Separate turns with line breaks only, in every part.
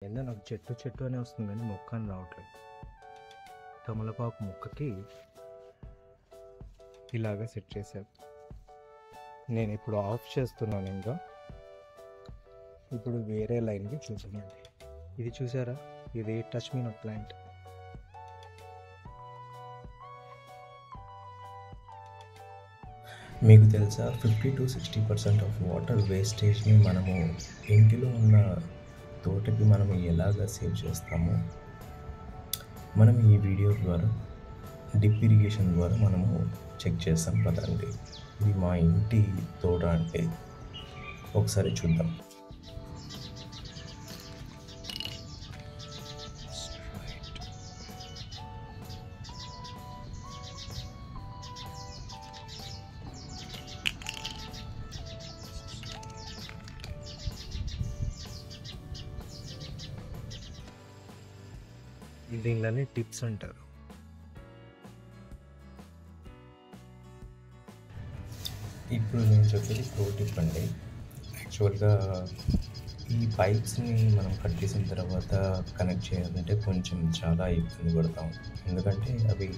ఏందో నాకు చెట్టు చెట్టు అనే వస్తుంది కానీ మొక్క అని రావట్లేదు. తమలపాకు మొక్కకి ఇలాగా సెట్ చేశారు. నేను ఇప్పుడు ఆఫ్ చేస్తున్నాను. ఇంకా ఇప్పుడు వేరే లైన్కి చూసానండి. ఇది చూసారా, ఇది టచ్ మీ నాట్ ప్లాంట్.
మీకు తెలుసా 50-60% ఆఫ్ వాటర్ వేస్టేజ్ని మనము ఇంటిలో ఉన్న తోటకి మనం ఎలాగ సేవ్ చేస్తామో మనం ఈ వీడియో ద్వారా డ్రిప్ ఇరిగేషన్ ద్వారా మనము చెక్ చేస్తాం కదండి. ఇది మా ఇంటి తోట అంటే ఒకసారి చూద్దాం.
దీనిలోనే టిప్స్ అంటారు.
ఇప్పుడు నేను చెప్పేది ప్రో టిప్ అండి. యాక్చువల్గా ఈ పైప్స్ని మనం కట్ చేసిన తర్వాత కనెక్ట్ చేయాలంటే కొంచెం చాలా ఇబ్బంది పడతాం. ఎందుకంటే అవి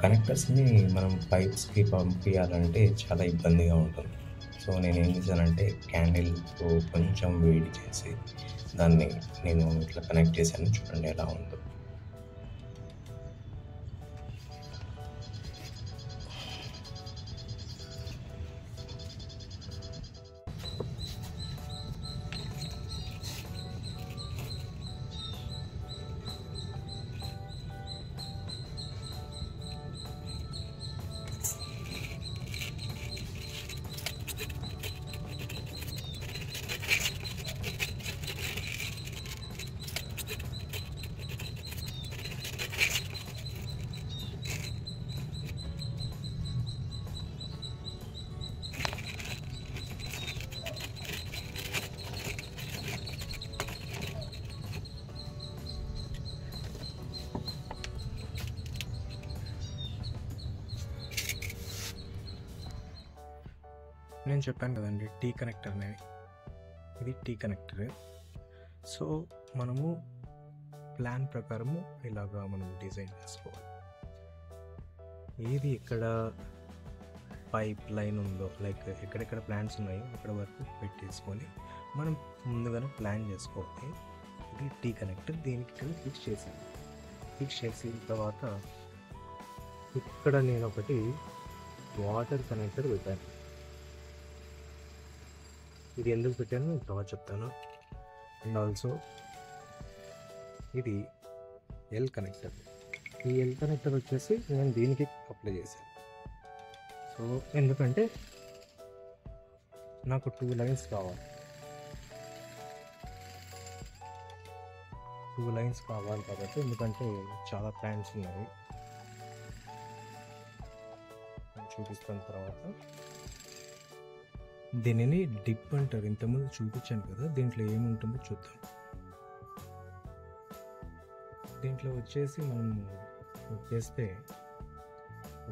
కనెక్టర్స్ని మనం పైప్స్కి పంపించాలంటే చాలా ఇబ్బందిగా ఉంటుంది. సో నేను ఏం చేశానంటే క్యాండిల్తో కొంచెం వేడి చేసి దాన్ని నేను ఇట్లా కనెక్ట్ చేశాను. చూడండి ఎలా ఉందో.
నేను చెప్పాను కదండి టీ కనెక్టర్ అనేది. ఇది టీ కనెక్టర్. సో మనము ప్లాన్ ప్రకారము ఇలాగా మనం డిజైన్ చేసుకోవాలి. ఏది ఎక్కడ పైప్ లైన్ ఉందో, లైక్ ఎక్కడెక్కడ ప్లాంట్స్ ఉన్నాయో అక్కడ వరకు పెట్టేసుకొని మనం ముందుగానే ప్లాన్ చేసుకోవాలి. ఇది టీ కనెక్టర్. దీనికి ఇక్కడ ఫిక్స్ చేశాను. ఫిక్స్ చేసిన తర్వాత ఇక్కడ నేను ఒకటి వాటర్ కనెక్టర్ పెట్టాను. ఇది ఎందుకు పెట్టాను తర్వాత చెప్తాను. అండ్ ఆల్సో ఇది ఎల్ కనెక్టర్. ఈ ఎల్ కనెక్టర్ వచ్చేసి నేను దీనికి అప్లై చేశాను. సో ఎందుకంటే నాకు 2 లైన్స్ కావాలి. 2 లైన్స్ కావాలి కాబట్టి, ఎందుకంటే చాలా ప్లాంట్స్ ఉన్నాయి. చూపిస్తాను తర్వాత. దీనిని డిప్ అంటారు. ఇంతకుముందు చూపించాను కదా, దీంట్లో ఏముంటుందో చూద్దాం. దీంట్లో వచ్చేసి మనం చేస్తే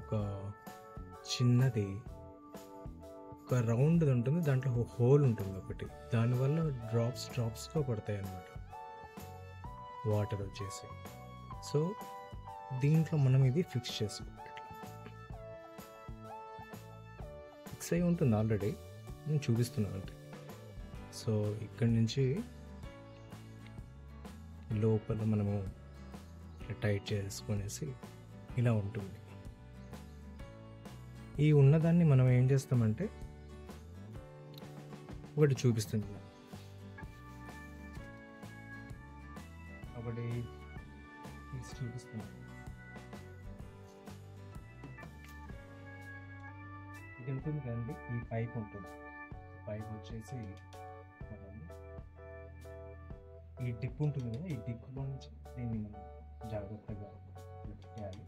ఒక చిన్నది ఒక రౌండ్ ఉంటుంది, దాంట్లో ఒక హోల్ ఉంటుంది ఒకటి. దానివల్ల డ్రాప్స్గా పడతాయి అన్నమాట వాటర్ వచ్చేసి. సో దీంట్లో మనం ఇది ఫిక్స్ చేసుకోవాలి. ఫిక్స్ అయి ఉంటుంది ఆల్రెడీ, నేను చూపిస్తున్నాను అంటే. సో ఇక్కడి నుంచి లోపల మనము టైట్ చేసుకునేసి ఇలా ఉంటుంది. ఈ ఉన్నదాన్ని మనం ఏం చేస్తామంటే ఒకటి చూపిస్తుంది. ఒకటి తీసి చూపిస్తున్నాను. ఇది ఉంటుంది కదండి, ఈ పైప్ ఉంటుంది. పైప్ వచ్చేసి మనం ఈ డిప్ ఉంటుంది కదా, ఈ డిప్లో నుంచి దీన్ని మనం జాగ్రత్తగా పెట్టాలి.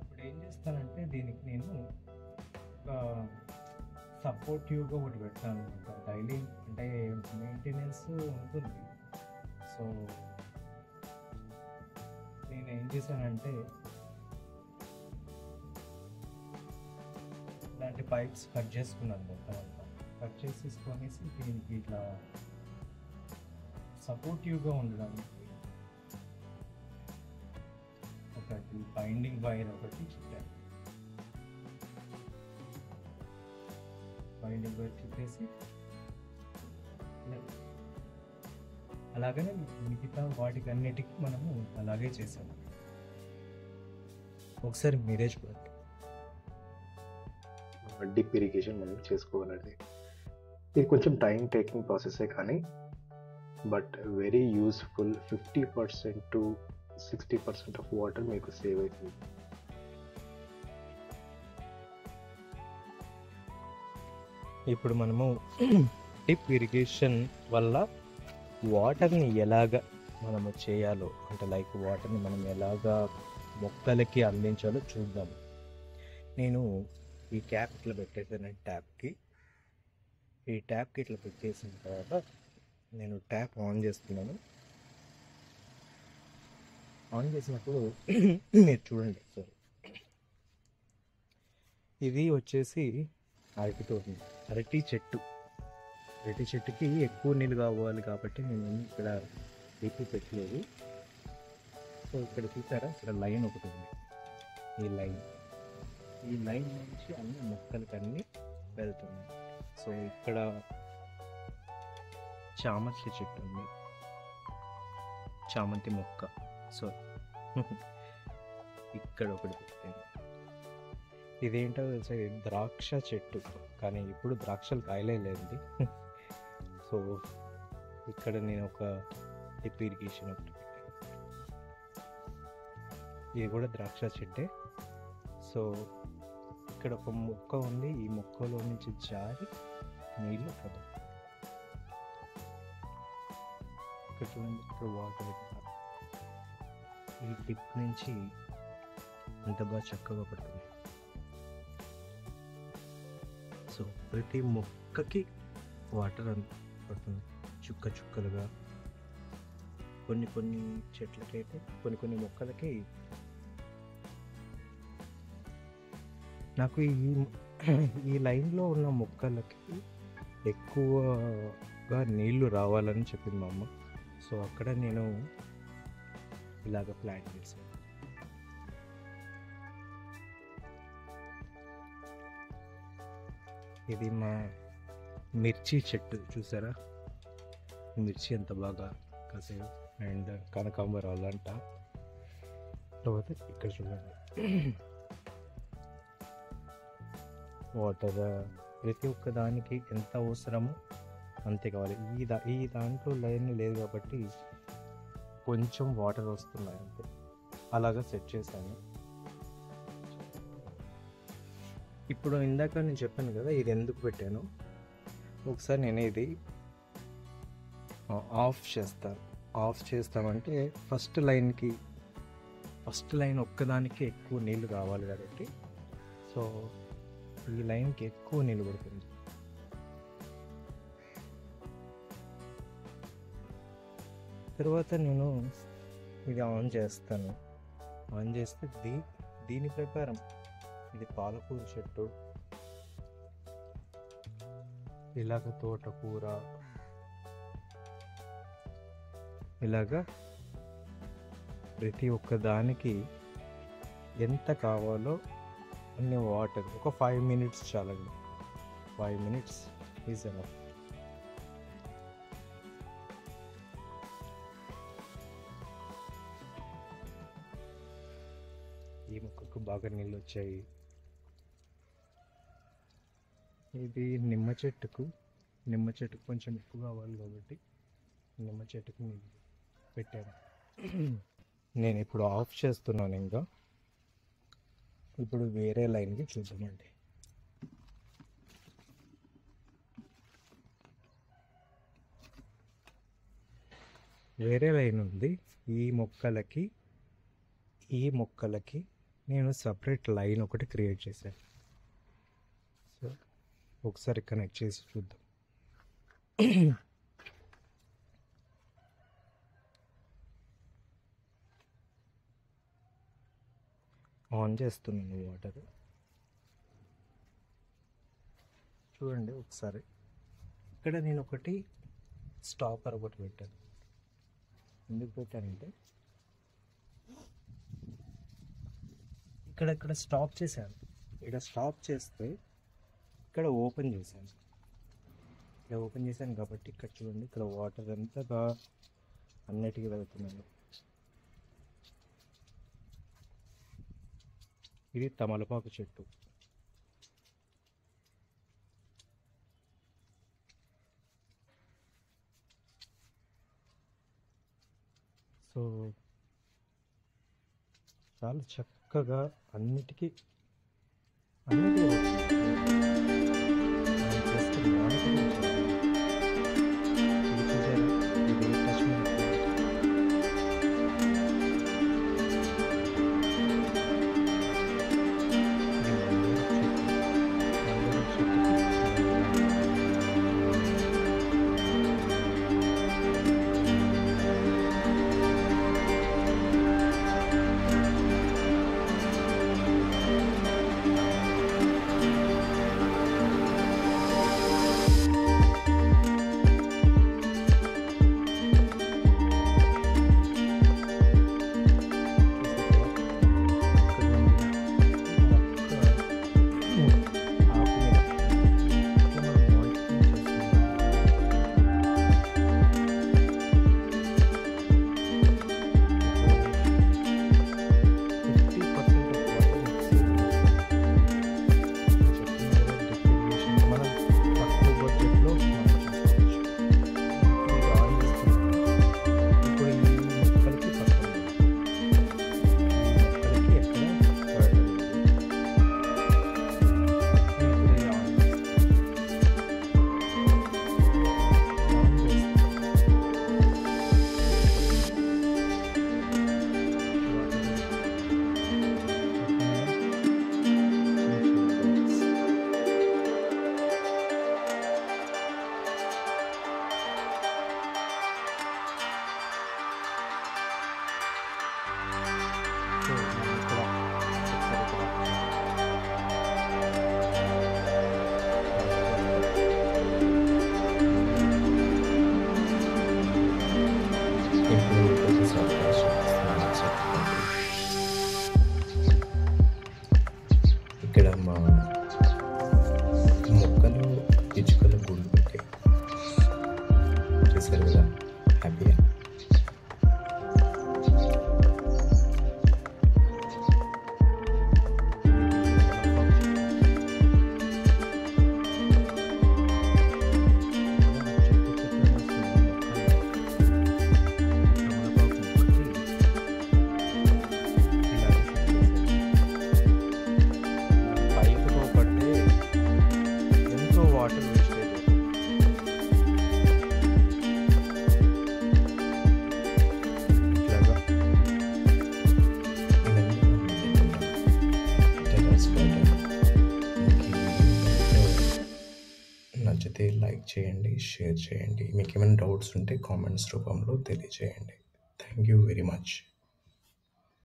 ఇప్పుడు ఏం చేస్తానంటే దీనికి నేను ఒక సపోర్టివ్గా ఒకటి పెడతాను అనమాట. డైలీ అంటే మెయింటెనెన్స్ ఉంటుంది. సో నేను ఏం చేశానంటే ఇలాంటి పైప్స్ కట్ చేసుకున్నాను మొత్తం అంతా. కట్ చేసేసుకొనేసి దీనికి ఇట్లా సపోర్టివ్గా ఉండడానికి ఒకటి బైండింగ్ వైర్ ఒకటి చుట్టాను. బైండింగ్ వైర్ చుట్టేసి అలాగనే మిగతా వాటికి అన్నిటికీ మనము అలాగే చేసాము. ఒకసారి మీరే చూడండి.
డిప్ ఇరిగేషన్ మనం చేసుకోవాలండి. ఇది కొంచెం టైం టేకింగ్ ప్రాసెసే కానీ but very useful. 50% to 60% of water మీకు సేవ్ అవుతుంది.
ఇప్పుడు మనము డిప్ ఇరిగేషన్ వల్ల వాటర్ని ఎలాగ మనము చేయాలో, అంటే లైక్ వాటర్ని మనం ఎలాగా మొక్కలకి అందించాలో చూద్దాం. నేను ఈ క్యాప్ ఇట్లా పెట్టేసాను. ఈ ట్యాప్కి ఇట్లా పెట్టేసిన తర్వాత నేను ట్యాప్ ఆన్ చేస్తున్నాను. ఆన్ చేసినప్పుడు మీరు చూడండి సార్, ఇది వచ్చేసి అరటి చెట్టుకి ఎక్కువ నీళ్ళు కావాలి కాబట్టి నేను ఇక్కడ డిప్ పెట్టలేదు. సో ఇక్కడ చూసారా, ఇక్కడ లైన్ ఒకటి ఉంది. ఈ లైన్ నుంచి అన్ని మొక్కలకి అన్నీ వెళ్తుంది. సో ఇక్కడ చామంతి చెట్టు ఉంది, చామంతి మొక్క. సో ఇక్కడ ఒకటి పెట్టాను. ఇదేంటో తెలుసా, ఇది ద్రాక్ష చెట్టు, కానీ ఇప్పుడు ద్రాక్షలు కాయలేదు. సో ఇక్కడ నేను ఒక డ్రిప్ ఇరిగేషన్ ఒకటి పెట్టాను. ఇది కూడా ద్రాక్ష చెట్టే. సో ఇక్కడ ఒక మొక్క ఉంది, ఈ మొక్కలో నుంచి జారి నీళ్ళు కదా ఇక్కడ చూడండి, ఇక్కడ వాటర్ ఈ డిప్ నుంచి ఎంత బాగా చక్కగా పడుతుంది. సో ప్రతి మొక్కకి వాటర్ పడుతుంది చుక్కలుగా. కొన్ని చెట్లకైతే కొన్ని మొక్కలకి నాకు ఈ లైన్లో ఉన్న మొక్కలకి ఎక్కువగా నీళ్లు రావాలని చెప్పింది మా అమ్మ. సో అక్కడ నేను ఇలాగ ప్లాన్ చేశాను. ఇది మా మిర్చి చెట్టు చూసారా, మిర్చి ఎంత బాగా కాసేపు, అండ్ కనకాంబరాలు అంట. తర్వాత ఇక్కడ చూడండి, వాటర్ ప్రతి ఒక్క దానికి ఎంత అవసరమో అంతే కావాలి. ఈ దాంట్లో లైన్ లేదు కాబట్టి కొంచెం వాటర్ వస్తున్నాయి అంతే. అలాగా సెట్ చేశాను. ఇప్పుడు ఇందాక నేను చెప్పాను కదా ఇది ఎందుకు పెట్టాను. ఒకసారి నేను ఇది ఆఫ్ చేస్తామంటే ఫస్ట్ లైన్ ఒక్కదానికి ఎక్కువ నీళ్ళు కావాలి కాబట్టి, సో ఈ లైన్కి ఎక్కువ నీళ్ళు పడుతుంది. తర్వాత నేను ఇది ఆన్ చేస్తాను. ఆన్ చేస్తే దీని ప్రకారం ఇది పాలకూర చెట్టు, ఇలాగ తోటకూర, ఇలాగా ప్రతి ఒక్క దానికి ఎంత కావాలో అన్ని వాటర్ ఒక 5 minutes చాలండి. 5 minutes ఈజ్ ఎనఫ్. ఈ మొక్కకు బాగా నీళ్ళు వచ్చాయి. ఇది నిమ్మ చెట్టుకు కొంచెం ఎక్కువ కావాలి కాబట్టి నిమ్మ చెట్టుకు నీళ్ళు పెట్టాను. నేను ఇప్పుడు ఆఫ్ చేస్తున్నాను. ఇంకా ఇప్పుడు వేరే లైన్కి చూద్దామండి. వేరే లైన్ ఉంది. ఈ మొక్కలకి నేను సపరేట్ లైన్ ఒకటి క్రియేట్ చేశాను. సో ఒకసారి కనెక్ట్ చేసి చూద్దాం. ఆన్ చేస్తున్నాను వాటర్. చూడండి ఒకసారి, ఇక్కడ నేను ఒకటి స్టాపర్ ఒకటి పెట్టాను. ఎందుకు పెట్టానంటే ఇక్కడ స్టాప్ చేశాను. ఇక్కడ స్టాప్ చేస్తే ఇక్కడ ఓపెన్ చేశాను. ఇక్కడ ఓపెన్ చేశాను కాబట్టి ఇక్కడ చూడండి, ఇక్కడ వాటర్ అంతా బాగా అన్నిటికీ వెళ్తున్నాను. ఇది తమలపాకు చెట్టు. సో చాలా చక్కగా అన్నిటికీ వెళ్తుంది. మనం జస్ట్ మానిటరింగ్ చేయాలి. ఇది చూసారా, ఇది టచ్ మీ ఇక్కడ మా మొక్కలు పిచ్చుకలు గూడు పెట్టాయి. చూసారు కదా, హ్యాపీగా. వాటర్ వేస్టేజ్ ఇట్లాగా నచ్చితే లైక్ చేయండి, షేర్ చేయండి. మీకు ఏమైనా డౌట్స్ ఉంటే కామెంట్స్ రూపంలో తెలియజేయండి. Thank you very much.